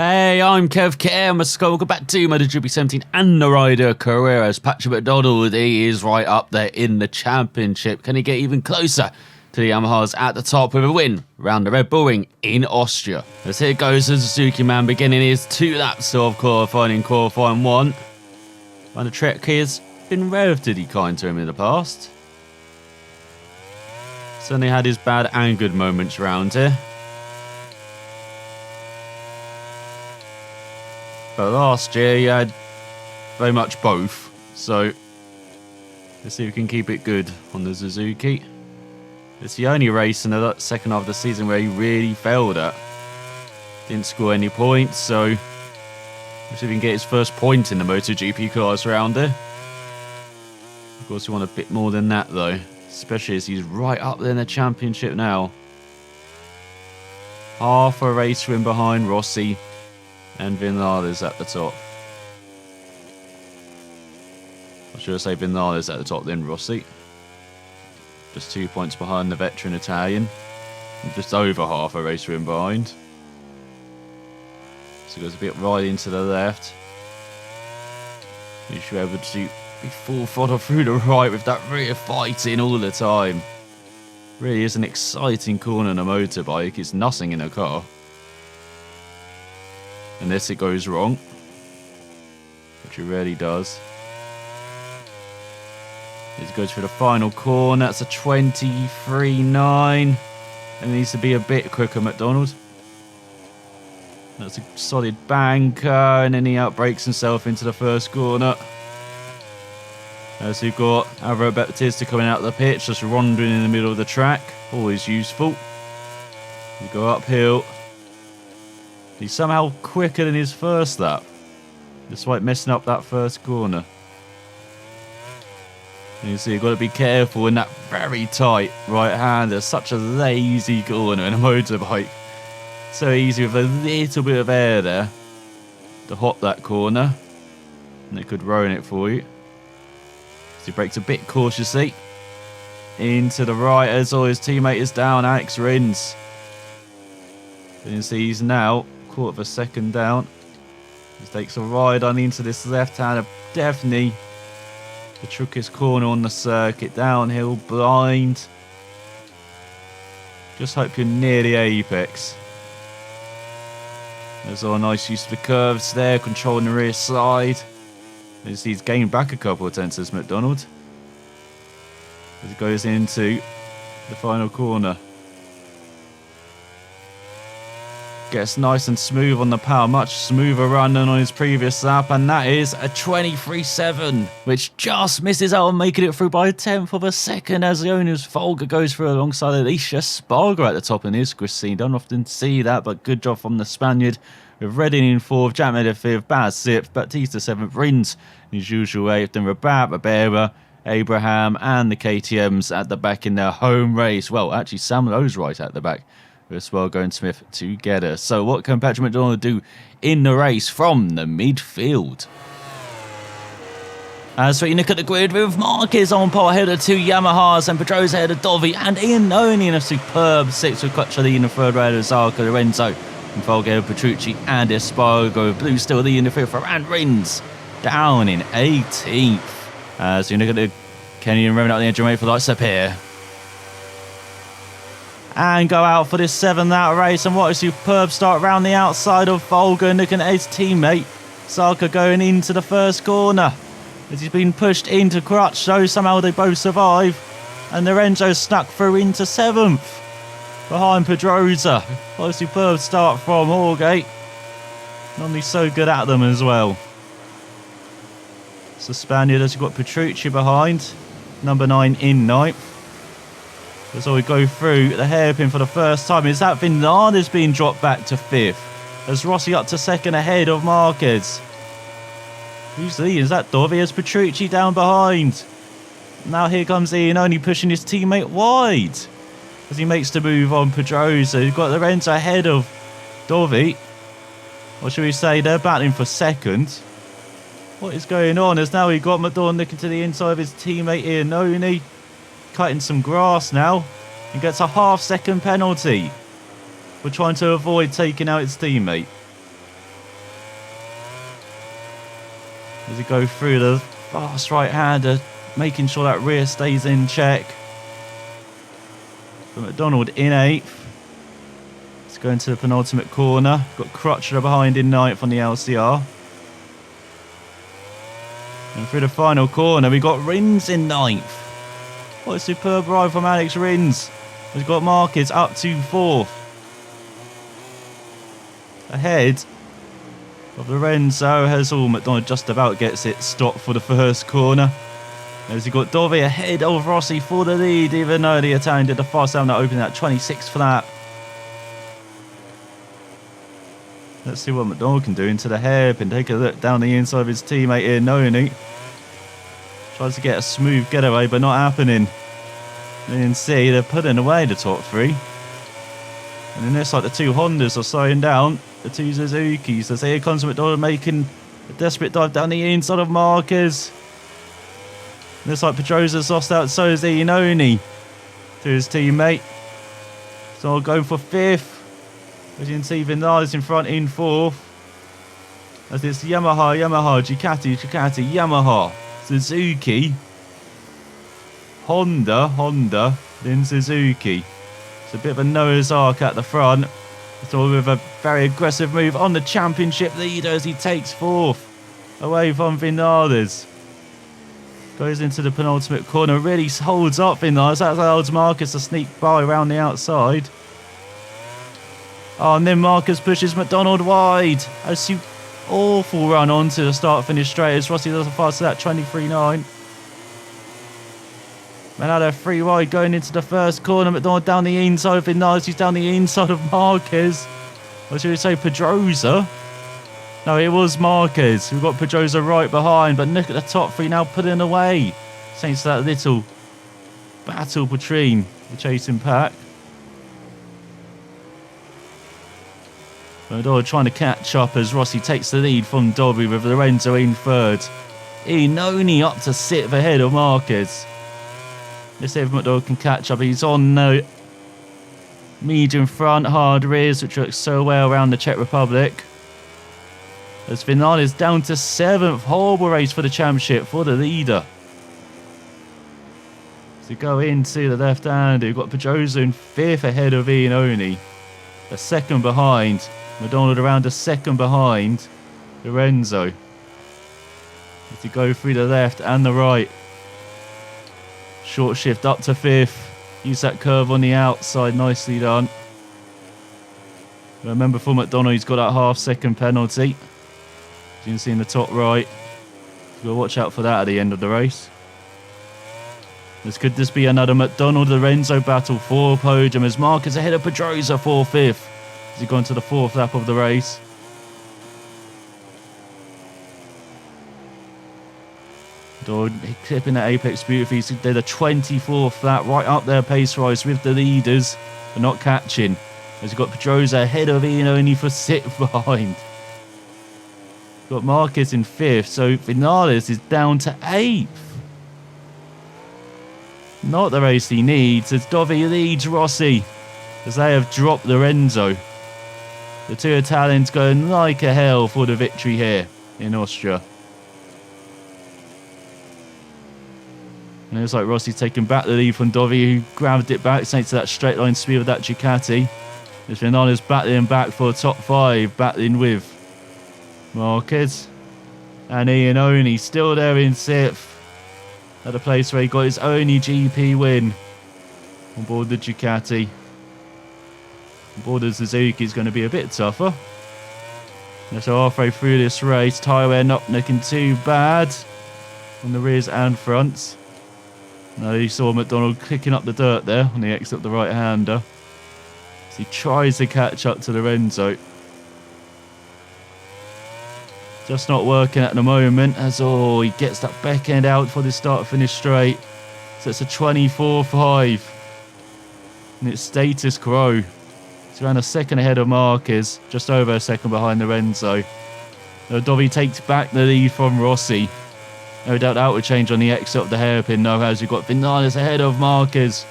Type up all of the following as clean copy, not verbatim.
Hey, I'm ElusiveKev. Welcome back to MotoGP 17 and the rider Carreras. Patrick McDonald, he is right up there in the championship. Can he get even closer to the Yamahas at the top with a win around the Red Bull Ring in Austria? As here goes the Suzuki man beginning his 2 laps of qualifying in qualifying 1. And the track has been relatively kind to him in the past. Certainly had his bad and good moments around here. But last year he had very much both, so let's see if we can keep it good on the Suzuki. It's the only race in the second half of the season where he really failed at. Didn't score any points, so let's see if he can get his first point in the MotoGP class round here. Of course we want a bit more than that though, especially as he's right up there in the championship now. Half a race win behind Rossi and Vinales at the top. I should say Vinales at the top, then Rossi. Just 2 points behind the veteran Italian. And just over half a race win behind. So he goes a bit right into the left. He should be able to be full throttle through the right with that rear fighting all the time. Really is an exciting corner in a motorbike. It's nothing in a car. Unless it goes wrong, which it rarely does. It goes for the final corner. That's a 23.9. And needs to be a bit quicker, McDonald. That's a solid banker, and then he outbrakes himself into the first corner. As we've got Alvaro Baptista coming out of the pitch, just rondering in the middle of the track. Always useful. We go uphill. He's somehow quicker than his first lap, despite messing up that first corner. And you see, you've got to be careful in that very tight right hand. There's such a lazy corner in a motorbike. So easy with a little bit of air there to hop that corner, and it could ruin it for you. So he brakes a bit cautiously into the right as all his teammate is down. Alex Rins. And you see he's now quarter of a second down. He takes a ride on into this left hand. Definitely the trickiest corner on the circuit. Downhill, blind. Just hope you're near the apex. There's all a nice use of the curves there, controlling the rear slide. As he's gained back a couple of tenths as McDonald. As he goes into the final corner. Gets nice and smooth on the power, much smoother run than on his previous lap, and that is a 23.7, which just misses out on making it through by a tenth of a second as the owner's Folger goes through alongside Alicia Spargo at the top in his scene. Don't often see that, but good job from the Spaniard. With Redding in 4th, Jack Miller 5th, Baz 6th, Baptista 7th, Rins in his usual 8th, then Rabat, Ribera, Abraham, and the KTMs at the back in their home race. Well, actually, Sam Lowe's right at the back. Spargo and Smith together. So what can Patrick McDonald do in the race from the midfield? As we look at the grid with Marquez on pole ahead of 2 Yamahas and Pedrosa ahead of Dovi and Ian Noni in a superb 6th with Cocciolini in the 3rd rider Zarco, Lorenzo and Folger, Petrucci and Espargo. Blue still leading the 5th and Rins down in 18th. As we look at the Kenyan revving up the engine, wait for lights up here. And go out for this 7th race, and what a superb start round the outside of Folger, and looking at his teammate Zarka going into the first corner as he's been pushed into crutch, so somehow they both survive, and Lorenzo snuck through into 7th behind Pedrosa. What a superb start from Jorge, normally so good at them as well. So Spaniard has got Petrucci behind, number 9 in 9th. As we go through the hairpin for the first time, is that Vinales being dropped back to 5th? As Rossi up to 2nd ahead of Marquez. Who's leading? Is that Dovi? As Petrucci down behind. Now here comes Ian only pushing his teammate wide as he makes the move on Pedrosa. You've got Lorenzo ahead of Dovi. Or should we say they're battling for 2nd? What is going on? As now we've got McDonald looking to the inside of his teammate Ian Noni. Cutting some grass now. He gets a half-second penalty for trying to avoid taking out his teammate. as he go through the fast right-hander, making sure that rear stays in check. But McDonald in 8th. Let's go into the penultimate corner. Got Crutchler behind in 9th on the LCR. And through the final corner, we got Rins in 9th. What a superb ride from Alex Rins. We've got Marquez up to 4th. Ahead of Lorenzo Hazel. McDonald just about gets it stopped for the first corner. As he got Dovi ahead of Rossi for the lead, even though the Italian did the fast down that opening at 26th lap. Let's see what McDonald can do into the hairpin. Take a look down the inside of his teammate here, Noni. Tries to get a smooth getaway, but not happening. And you can see they're putting away the top 3. And then looks like the 2 Hondas are slowing down. The 2 Suzukis. As here comes McDonald making a desperate dive down the inside of Marquez. Looks like Pedrosa's lost out, so is Iannone to his teammate. So going for 5th. As you can see, Vinales in front in 4th. As it's Yamaha, Ducati, Yamaha, Suzuki, Honda, then Suzuki. It's a bit of a Noah's Ark at the front. It's all with a very aggressive move on the championship leader as he takes 4th away from Vinales. Goes into the penultimate corner, really holds up Vinales. That allows Marcus to sneak by around the outside. Oh, and then Marcus pushes McDonald wide. A awful run onto the start-finish straight as Rossi does a fast to that 23.9. Manado 3 wide going into the first corner. McDonald down the inside of Vinales. He's down the inside of Marquez. Or should we say Pedrosa? No, it was Marquez. We've got Pedrosa right behind, but look at the top 3 now putting away. Thanks to that little battle between the chasing pack. McDonald trying to catch up as Rossi takes the lead from Dobby with Lorenzo in 3rd. Iannone up to 6th ahead of Marquez. Let's see if McDonald can catch up. He's on the medium front, hard rears, which works so well around the Czech Republic. As Vinales down to 7th. Horrible race for the championship for the leader. So go into the left-hander. We've got Pedrosa in 5th ahead of Iannone. A 2nd behind. McDonald around a 2nd behind Lorenzo. As you go through the left and the right. Short shift up to 5th. Use that curve on the outside. Nicely done. Remember for McDonald, he's got that half-second penalty. As you can see in the top right. You've got to watch out for that at the end of the race. This could just be another McDonald-Lorenzo battle for podium as Marcus ahead of Pedrosa for 5th. As he gone to the 4th lap of the race. Dog clipping that apex beautifully. He did a 24th lap right up there pace rise with the leaders, but not catching. As you've got Pedrosa ahead of Iannone for 6th behind. Got Marquez in 5th, so Vinales is down to 8th. Not the race he needs as Dovi leads Rossi as they have dropped Lorenzo. The 2 Italians going like a hell for the victory here in Austria. And it looks like Rossi's taking back the lead from Dovi, who grabbed it back thanks to that straight line speed with that Ducati. As Vinales battling back for the top 5, battling with Marquez. And Iannone still there in 6th. At a place where he got his only GP win on board the Ducati. On board the Suzuki is going to be a bit tougher. And so halfway through this race, tyre wear not looking too bad on the rears and fronts. Now you saw McDonald kicking up the dirt there on the exit of the right-hander. As he tries to catch up to Lorenzo. Just not working at the moment as he gets that back end out for the start finish straight. So it's a 24.5. And it's status quo. It's around a 2nd ahead of Marquez, just over a 2nd behind Lorenzo. Dovi takes back the lead from Rossi. No doubt that would change on the exit of the hairpin though, as you've got Vinales ahead of Marquez.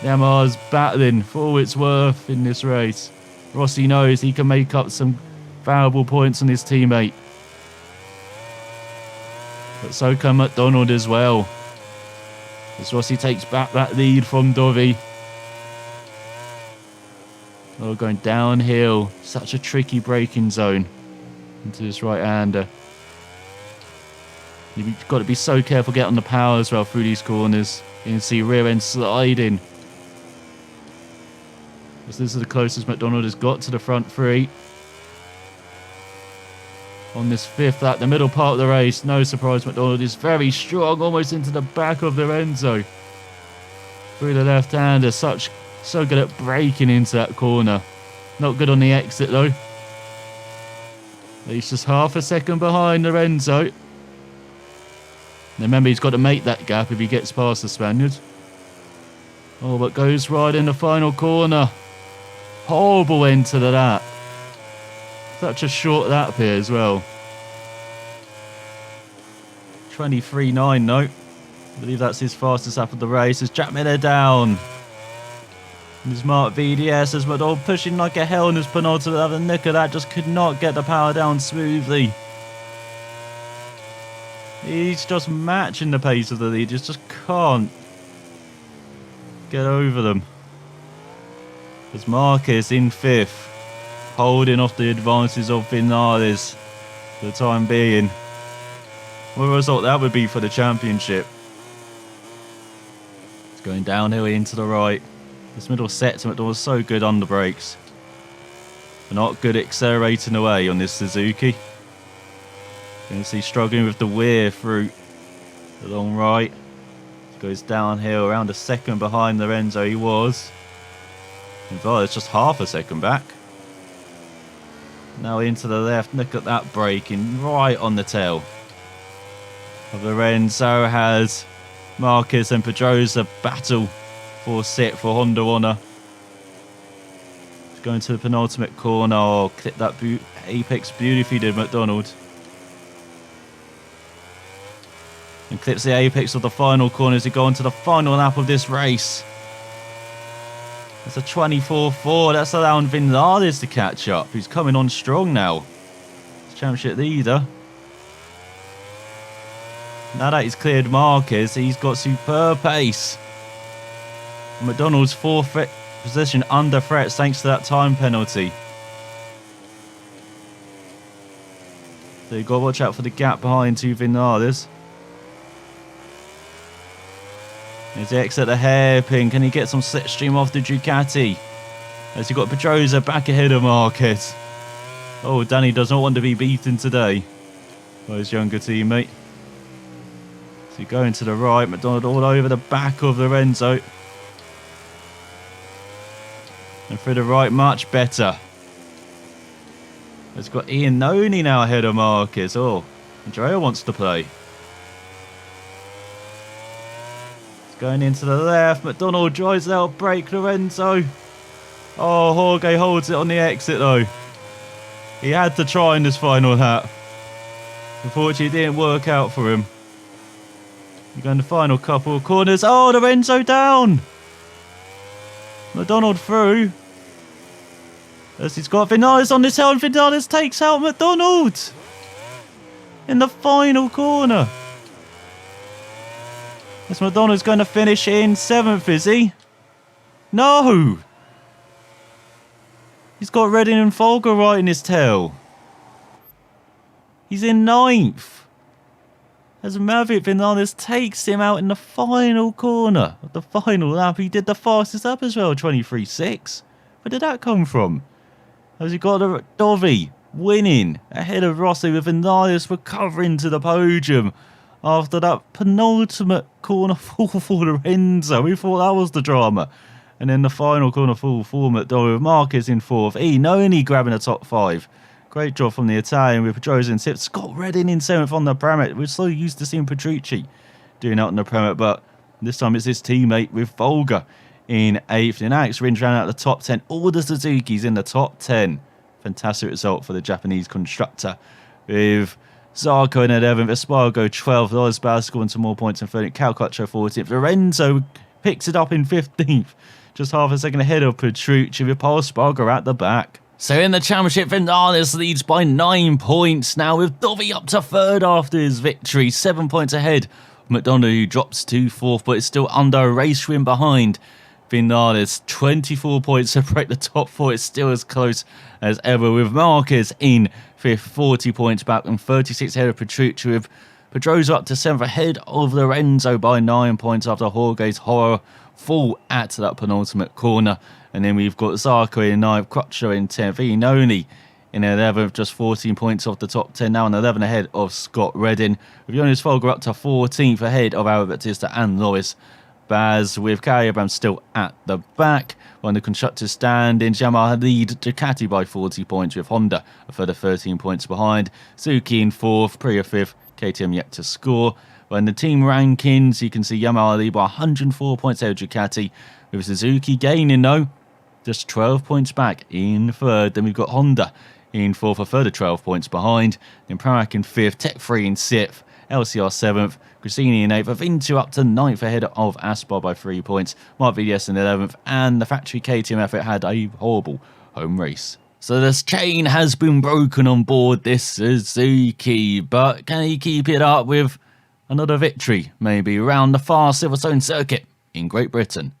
Yamaha's battling for all it's worth in this race. Rossi knows he can make up some valuable points on his teammate. But so can McDonald as well. As Rossi takes back that lead from Dovi. Oh, going downhill. Such a tricky braking zone into this right-hander. You've got to be so careful getting on the power as well through these corners. You can see rear end sliding. This is the closest McDonald has got to the front three. On this fifth lap, the middle part of the race, no surprise, McDonald is very strong, almost into the back of Lorenzo. Through the left-hander, so good at braking into that corner. Not good on the exit though. He's just half a second behind Lorenzo. Remember, he's got to make that gap if he gets past the Spaniard. Oh, but goes right in the final corner. Horrible end to the lap. Such a short lap here as well. 23.9 though. I believe that's his fastest lap of the race. As Jack Miller down. And his Mark VDS as McDonald pushing like a hell in his penultimate lap. The nick of that just could not get the power down smoothly. He's just matching the pace of the lead. Just can't get over them. As Marquez in fifth, holding off the advances of Vinales for the time being. What a result that would be for the championship. It's going downhill into the right. This middle set to McDonald was so good on the brakes. But not good accelerating away on this Suzuki. You can see struggling with the wear through the long right. Goes downhill around a second behind Lorenzo he was. And Vinales just half a second back. Now into the left, look at that braking right on the tail of Lorenzo. Has Marquez and Pedrosa battle for set for Honda Honor. Going to the penultimate corner. Oh, clip that apex beautifully did McDonald. And clips the apex of the final corner as we go on to the final lap of this race. It's a 24.4. That's allowing Vinales to catch up. He's coming on strong now. He's championship leader. Now that he's cleared Marquez, he's got superb pace. McDonald's fourth position under threat thanks to that time penalty. So you've got to watch out for the gap behind to Vinales. As he exits the hairpin, can he get some slipstream off the Ducati? As you've got Pedrosa back ahead of Marquez. Oh, Danny does not want to be beaten today by his younger teammate. So going to the right, McDonald all over the back of Lorenzo. And through the right, much better. It's got Ian Noni now ahead of Marquez. Oh, Andrea wants to play. Going into the left, McDonald drives out, brake Lorenzo. Oh, Jorge holds it on the exit though. He had to try in this final lap. Unfortunately, it didn't work out for him. You're going the final couple of corners. Oh, Lorenzo down. McDonald through. As he's got Vinales on this hill, and Vinales takes out McDonald in the final corner. As McDonald's going to finish in 7th, is he? No! He's got Redding and Folger right in his tail. He's in 9th. As Maverick Vinales takes him out in the final corner of the final lap. He did the fastest lap as well, 23.6. Where did that come from? As he got Dovi winning ahead of Rossi with Vinales recovering to the podium. After that penultimate corner fall for Lorenzo. We thought that was the drama. And then the final corner fall for McDonald with Marquez in 4th. Noni grabbing the top 5. Great job from the Italian with Pedrosa in 6th. Scott Redding in 7th on the Pramac. We're so used to seeing Petrucci doing that on the Pramac, but this time it's his teammate with Folger in 8th. And Alex Rins ran out the top 10. All the Suzuki's in the top 10. Fantastic result for the Japanese constructor with Zarco in 11th, Espargo 12th, Loris Basco into more points in 13th, Calcaccio 14th, Lorenzo picks it up in 15th, just half a second ahead of Petrucci with Paul Espargo at the back. So in the championship, Vinales leads by 9 points now, with Dovi up to third after his victory, 7 points ahead. McDonald, who drops to 4th, but is still under a race win behind Vinales. 24 points separate the top 4. It's still as close as ever, with Marquez in 5th, 40 points back, and 36 ahead of Petrucci, with Pedrosa up to 7th ahead of Lorenzo by 9 points after Jorge's horror fall at that penultimate corner. And then we've got Zarco in 9th, Crutcher in 10th, Iannone in 11th, just 14 points off the top 10 now, and 11 ahead of Scott Redding, with Jonas Folger up to 14th ahead of Albert Batista and Loris Baz, with Carriabam still at the back. On the constructors' standings, Yamaha lead Ducati by 40 points, with Honda a further 13 points behind. Suzuki in 4th, Priya 5th, KTM yet to score. On the team rankings, you can see Yamaha lead by 104 points ahead of Ducati, with Suzuki gaining though, just 12 points back in 3rd. Then we've got Honda in 4th, a further 12 points behind. Then Pramac in 5th, Tech 3 in 6th, LCR 7th, Grassini in 8th, Avinto up to 9th ahead of Aspar by 3 points, Mark VDS in 11th, and the factory KTM effort had a horrible home race. So this chain has been broken on board this Suzuki, but can he keep it up with another victory, maybe around the far Silverstone circuit in Great Britain?